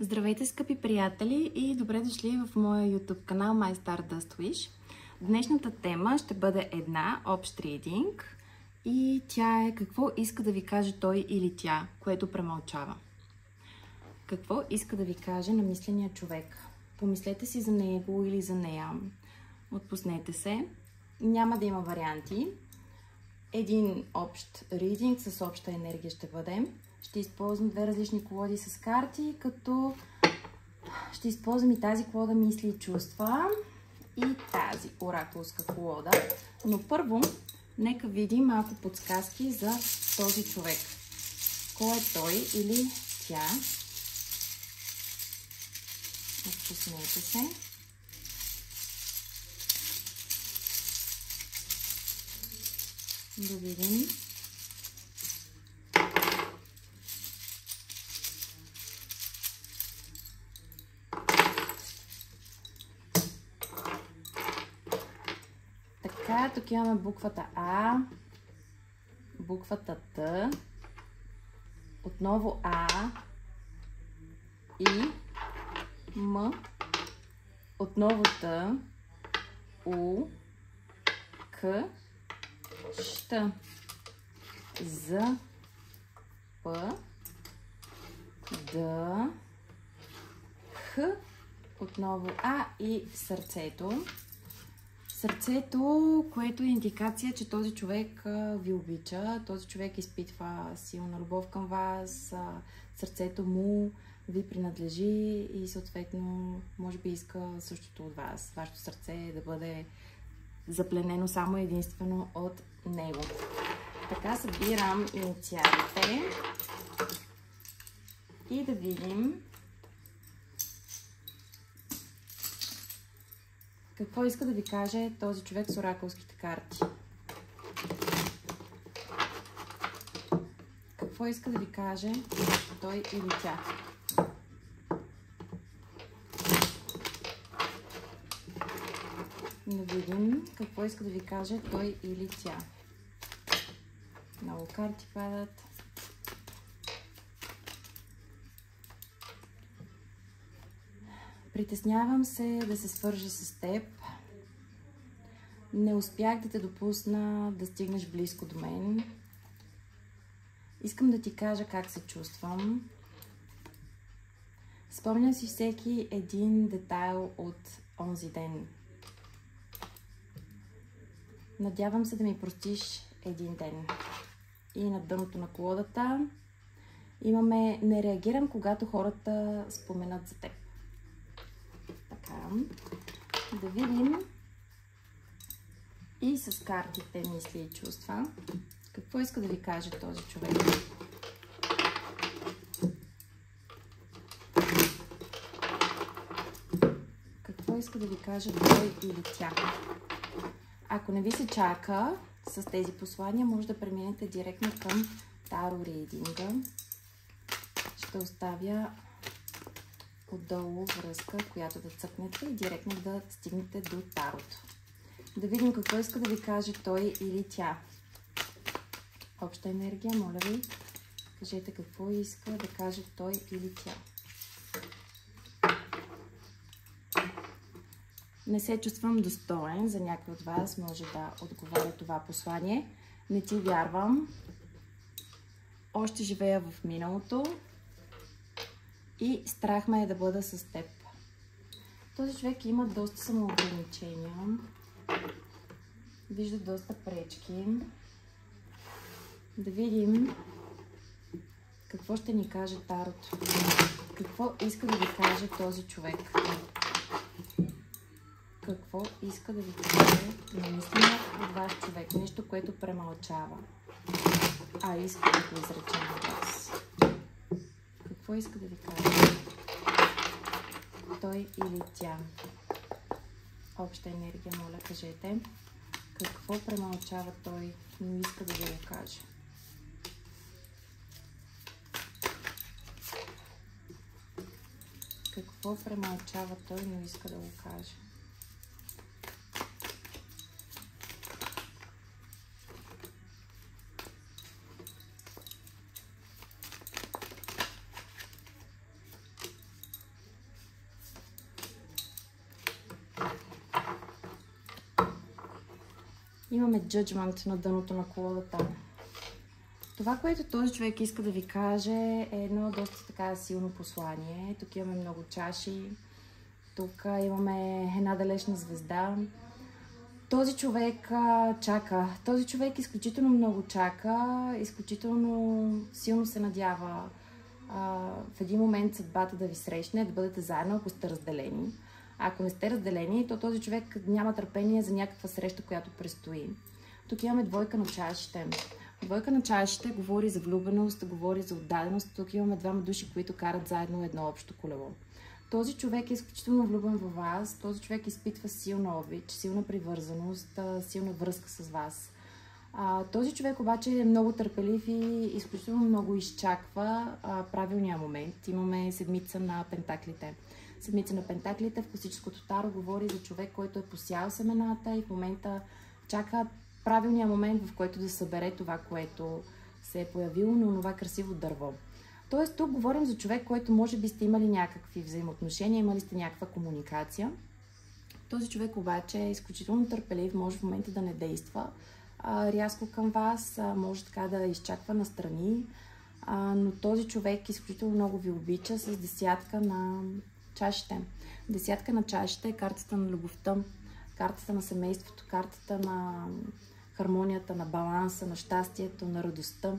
Здравейте, скъпи приятели, и добре дошли в моя YouTube канал My Stardust Wish. Днешната тема ще бъде една общ ридинг и тя е: какво иска да ви каже той или тя, което премълчава. Какво иска да ви каже намисления човек? Помислете си за него или за нея. Отпуснете се. Няма да има варианти. Един общ ридинг с обща енергия ще бъде. Ще използвам две различни колоди с карти, като ще използвам и тази колода мисли и чувства и тази оракулска колода. Но първо, нека видим малко подсказки за този човек. Кой е той или тя? Отпуснете се. Да видим. Така, тук имаме буквата А, буквата Т, отново А, И, М, отново Т, У, К, Щ, З, П, Д, Х, отново А и сърцето. Сърцето, което е индикация, че този човек ви обича, този човек изпитва силна любов към вас, сърцето му ви принадлежи и съответно може би иска същото от вас. Вашето сърце да бъде запленено само единствено от него. Така събирам инициалите и да видим какво иска да ви каже този човек с оракулските карти. Какво иска да ви каже той или тя? Да видим какво иска да ви каже той или тя. Много карти падат. Притеснявам се да се свържа с теб. Не успях да те допусна да стигнеш близко до мен. Искам да ти кажа как се чувствам. Спомням си всеки един детайл от онзи ден. Надявам се да ми простиш един ден. И на дъното на колодата имаме: не реагирам, когато хората споменат за теб. Така, да видим и с картите мисли и чувства какво иска да ви каже този човек. Какво иска да ви каже той или тя. Ако не ви се чака с тези послания, може да преминете директно към таро ридинга. Ще оставя отдолу връзка, която да цъкнете и директно да стигнете до тарото. Да видим какво иска да ви каже той или тя. Обща енергия, моля ви, кажете какво иска да каже той или тя. Не се чувствам достоен, за някой от вас може да отговаря това послание. Не ти вярвам. Още живея в миналото. И страх ме е да бъда с теб. Този човек има доста самоограничения. Вижда доста пречки. Да видим какво ще ни каже тарото. Какво иска да ви каже този човек? Какво иска да ви каже намислено от ваш човек? Нещо, което премълчава. А иска да го изрече от вас. Какво иска да ви каже той или тя? Обща енергия, моля, кажете. Какво премълчава той, но иска да ви го каже? Какво премълчава той, но иска да го каже? Имаме Judgment на дъното на колодата. Това, което този човек иска да ви каже, е едно доста така силно послание. Тук имаме много чаши. Тук имаме една далечна звезда. Този човек чака. Този човек изключително много чака, изключително силно се надява в един момент съдбата да ви срещне, да бъдете заедно, ако сте разделени. Ако не сте разделени, то този човек няма търпение за някаква среща, която предстои. Тук имаме двойка на чашите. Двойка на чашите говори за влюбеност, говори за отдаденост. Тук имаме двама души, които карат заедно едно общо колело. Този човек е изключително влюбен във вас. Този човек изпитва силна обич, силна привързаност, силна връзка с вас. Този човек обаче е много търпелив и изключително много изчаква правилния момент. Имаме седмица на пентаклите. Седмица на пентаклите в класическото таро говори за човек, който е посял семената и в момента чака правилния момент, в който да събере това, което се е появило на това красиво дърво. Тоест тук говорим за човек, който може би сте имали някакви взаимоотношения, имали сте някаква комуникация. Този човек обаче е изключително търпелив, може в момента да не действа рязко към вас, може така да изчаква настрани, но този човек изключително много ви обича с десятка на чашите. Десятка на чашите е картата на любовта, картата на семейството, картата на хармонията, на баланса, на щастието, на радостта.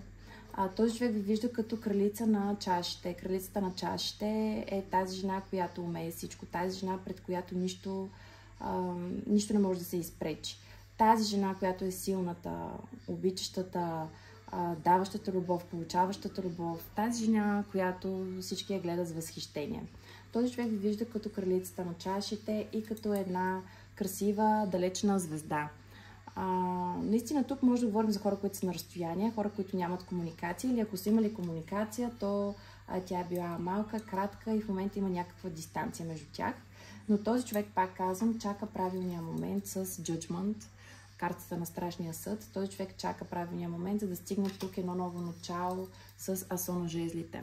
Този човек ви вижда като кралица на чашите. Кралицата на чашите е тази жена, която умее всичко. Тази жена, пред която нищо не може да се изпречи. Тази жена, която е силната, обичащата, даващата любов, получаващата любов. Тази жена, която всички я гледат с възхищение. Този човек ви вижда като кралицата на чашите и като една красива, далечна звезда. Наистина тук може да говорим за хора, които са на разстояние, хора, които нямат комуникация, или ако са имали комуникация, то тя е била малка, кратка и в момента има някаква дистанция между тях. Но този човек, пак казвам, чака правилния момент с Judgment, картата на страшния съд. Този човек чака правилния момент, за да стигне тук едно ново начало с асо на жезлите.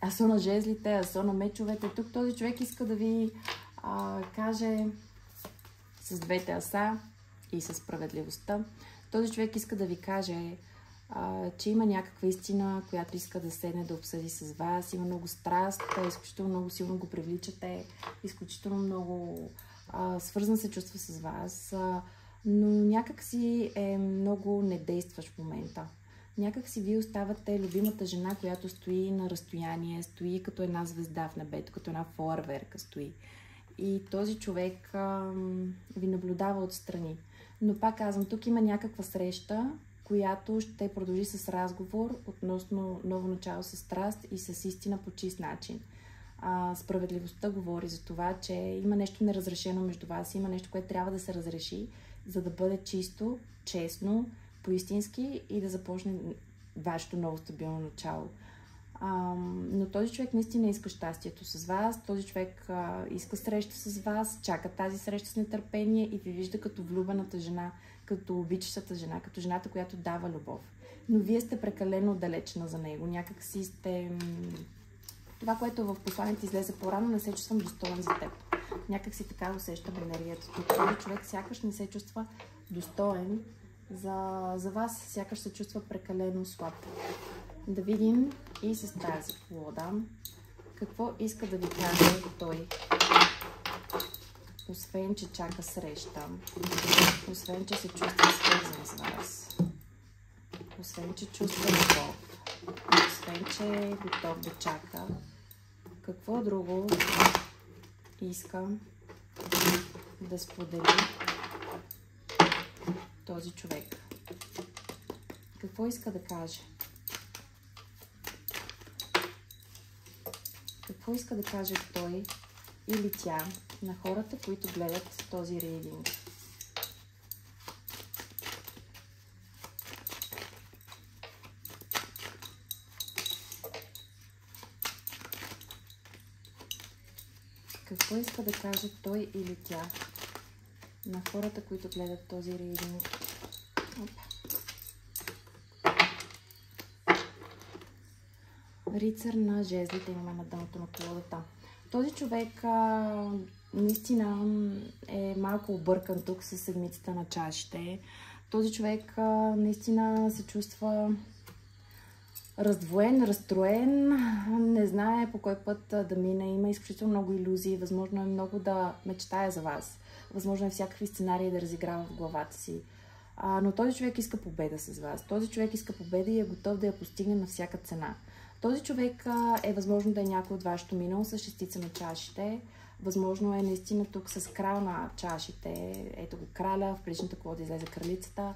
Асо на жезлите, асо на мечовете. Тук този човек иска да ви каже с двете аса и със справедливостта. Този човек иска да ви каже, че има някаква истина, която иска да седне да обсъди с вас. Има много страст, изключително много силно го привличате, изключително много свързан се чувства с вас, но някак си е много недействащ в момента. Някак си вие оставате любимата жена, която стои на разстояние, стои като една звезда в небето, като една фойерверка стои. И този човек ви наблюдава отстрани. Но пак казвам, тук има някаква среща, която ще продължи с разговор относно ново начало с страст и с истина по чист начин. Справедливостта говори за това, че има нещо неразрешено между вас, има нещо, което трябва да се разреши, за да бъде чисто, честно, поистински и да започне вашето ново стабилно начало. Но този човек наистина иска щастието с вас, този човек иска среща с вас, чака тази среща с нетърпение и ви вижда като влюбената жена, като обичащата жена, като жената, която дава любов. Но вие сте прекалено далечна за него, някак си сте... Това, което в посланието излезе по-рано, не се чувствам достоен за теб. Някак си така усещам енергията. Тук този човек сякаш не се чувства достоен за вас, сякаш се чувства прекалено слаб. Да видим и с тази колода какво иска да ви каже той. Освен, че чака среща, освен, че се чувства свързан с вас, освен, че чувства любов, освен, че е готов да чака, какво друго искам да сподели този човек? Какво иска да каже? Какво иска да каже той или тя на хората, които гледат този рейдинг? Какво иска да каже той или тя на хората, които гледат този рейдинг? Рицар на жезлите имаме на дъното на колодата. Този човек наистина е малко объркан тук с седмицата на чашите. Този човек наистина се чувства раздвоен, разстроен, не знае по кой път да мине, има изключително много илюзии, възможно е много да мечтае за вас, възможно е всякакви сценарии да разиграва в главата си. Но този човек иска победа с вас, този човек иска победа и е готов да я постигне на всяка цена. Този човек е възможно да е някой от вашето минало с шестица на чашите, възможно е наистина тук с крал на чашите, ето го краля, в предишната колода излезе кралицата.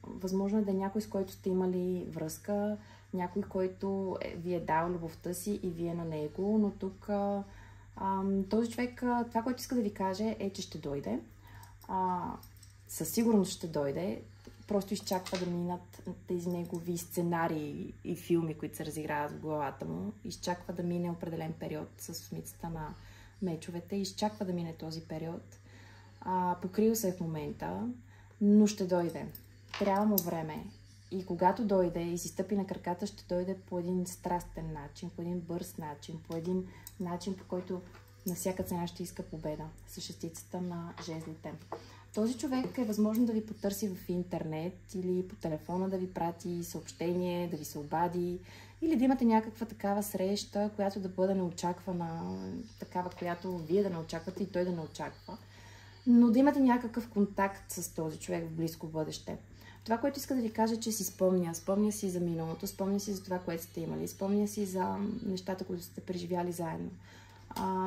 Възможно е да е някой, с който сте имали връзка, някой, който ви е дал любовта си и вие на него, но тук този човек, това, което иска да ви каже е, че ще дойде. Със сигурност ще дойде, просто изчаква да минат тези негови сценарии и филми, които се разиграват в главата му, изчаква да мине определен период с осмицата на мечовете, изчаква да мине този период, покрил се в момента, но ще дойде. Трябва му време. И когато дойде и си стъпи на краката, ще дойде по един страстен начин, по един бърз начин, по един начин, по който на всяка цена ще иска победа с шестицата на жезлите. Този човек е възможно да ви потърси в интернет или по телефона да ви прати съобщение, да ви се обади или да имате някаква такава среща, която да бъде неочаквана, такава, която вие да не очаквате и той да не очаква. Но да имате някакъв контакт с този човек в близко бъдеще. Това, което иска да ви кажа, че си спомня си за миналото, спомня си за това, което сте имали, спомня си за нещата, които сте преживяли заедно.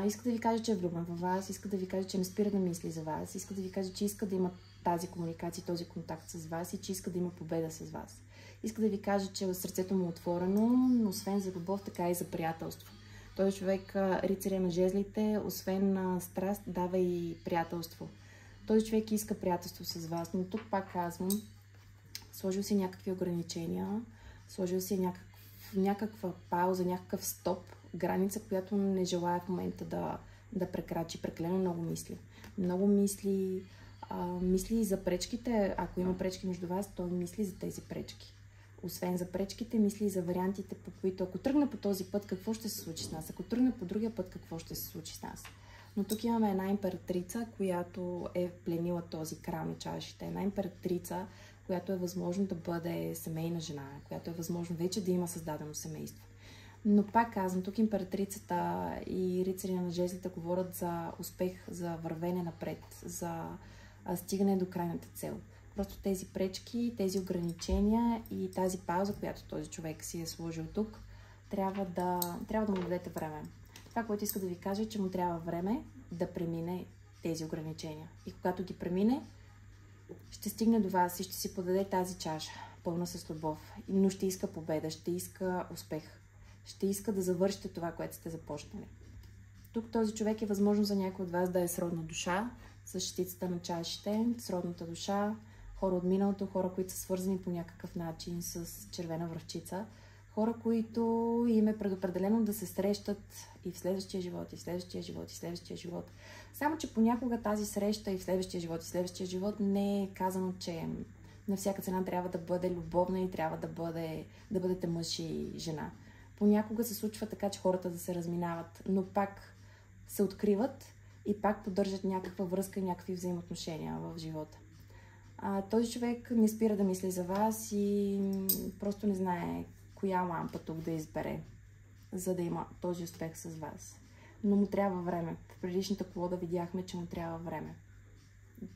Иска да ви кажа, че е влюбен във вас, иска да ви кажа, че не спира да мисли за вас, иска да ви кажа, че иска да има тази комуникация, този контакт с вас и че иска да има победа с вас. Иска да ви кажа, че сърцето му е отворено, освен за любов, така и за приятелство. Този човек, рицаря на жезлите, освен страст, дава и приятелство. Този човек иска приятелство с вас, но тук пак казвам, сложил си някакви ограничения, сложил си някаква пауза, някакъв стоп, граница, която не желая в момента да прекрачи. Прекалено много мисли. Много мисли и за пречките. Ако има пречки между вас, той мисли за тези пречки. Освен за пречките, мисли и за вариантите, по които ако тръгна по този път, какво ще се случи с нас? Ако тръгна по другия път, какво ще се случи с нас? Но тук имаме една императрица, която е пленила този крал на чашите. Една императрица, която е възможно да бъде семейна жена, която е възможно вече да има създадено семейство. Но пак казвам, тук императрицата и рицаря на жезлите говорят за успех, за вървене напред, за стигане до крайната цел. Просто тези пречки, тези ограничения и тази пауза, която този човек си е сложил тук, трябва да му дадете време. Това, което иска да ви кажа, е, че му трябва време да премине тези ограничения. И когато ги премине, ще стигне до вас и ще си подаде тази чаша, пълна с любов. Но ще иска победа, ще иска успех. Ще иска да завършите това, което сте започнали. Тук този човек е възможно за някой от вас да е сродна душа, с шестицата на чашите, сродната душа, хора от миналото, хора, които са свързани по някакъв начин с червена връвчица, хора, които им е предопределено да се срещат и в следващия живот, и в следващия живот, и в следващия живот. Само, че понякога тази среща и в следващия живот, и в следващия живот не е казано, че на всяка цена трябва да бъде любовна и трябва да бъдете мъж и жена. Понякога се случва така, че хората да се разминават, но пак се откриват и пак поддържат някаква връзка и някакви взаимоотношения в живота. Този човек не спира да мисли за вас и просто не знае коя лампа тук да избере, за да има този успех с вас. Но му трябва време. В предишната колода видяхме, че му трябва време.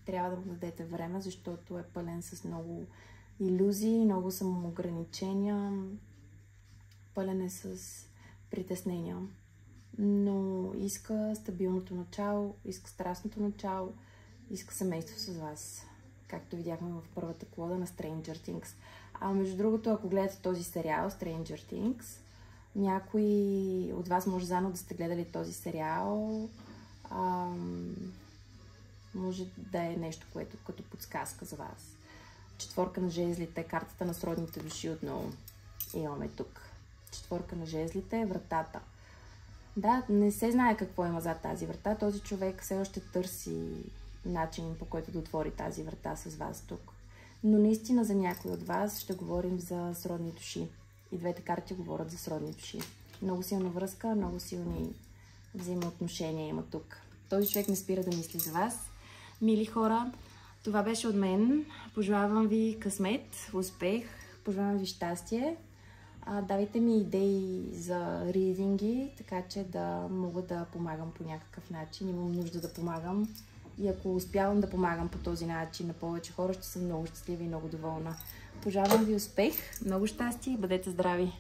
Трябва да му дадете време, защото е пълен с много илюзии, много самоограничения, пълен е с притеснения. Но иска стабилното начало, иска страстното начало, иска семейство с вас. Както видяхме в първата колода на Stranger Things. Между другото, ако гледате този сериал Stranger Things, някои от вас може заедно да сте гледали този сериал. Може да е нещо, което като подсказка за вас. Четворка на жезлите, картата на сродните души отново имаме тук. Четворка на жезлите, вратата. Да, не се знае какво има зад тази врата. Този човек все още търси начин, по който да отвори тази врата с вас тук. Но наистина за някой от вас ще говорим за сродни души. И двете карти говорят за сродни души. Много силна връзка, много силни взаимоотношения има тук. този човек не спира да мисли за вас. Мили хора, това беше от мен. Пожелавам ви късмет, успех, пожелавам ви щастие. Давайте ми идеи за ридинги, така че да мога да помагам по някакъв начин. Имам нужда да помагам. И ако успявам да помагам по този начин на повече хора, ще съм много щастлива и много доволна. Пожелавам ви успех, много щастие и бъдете здрави!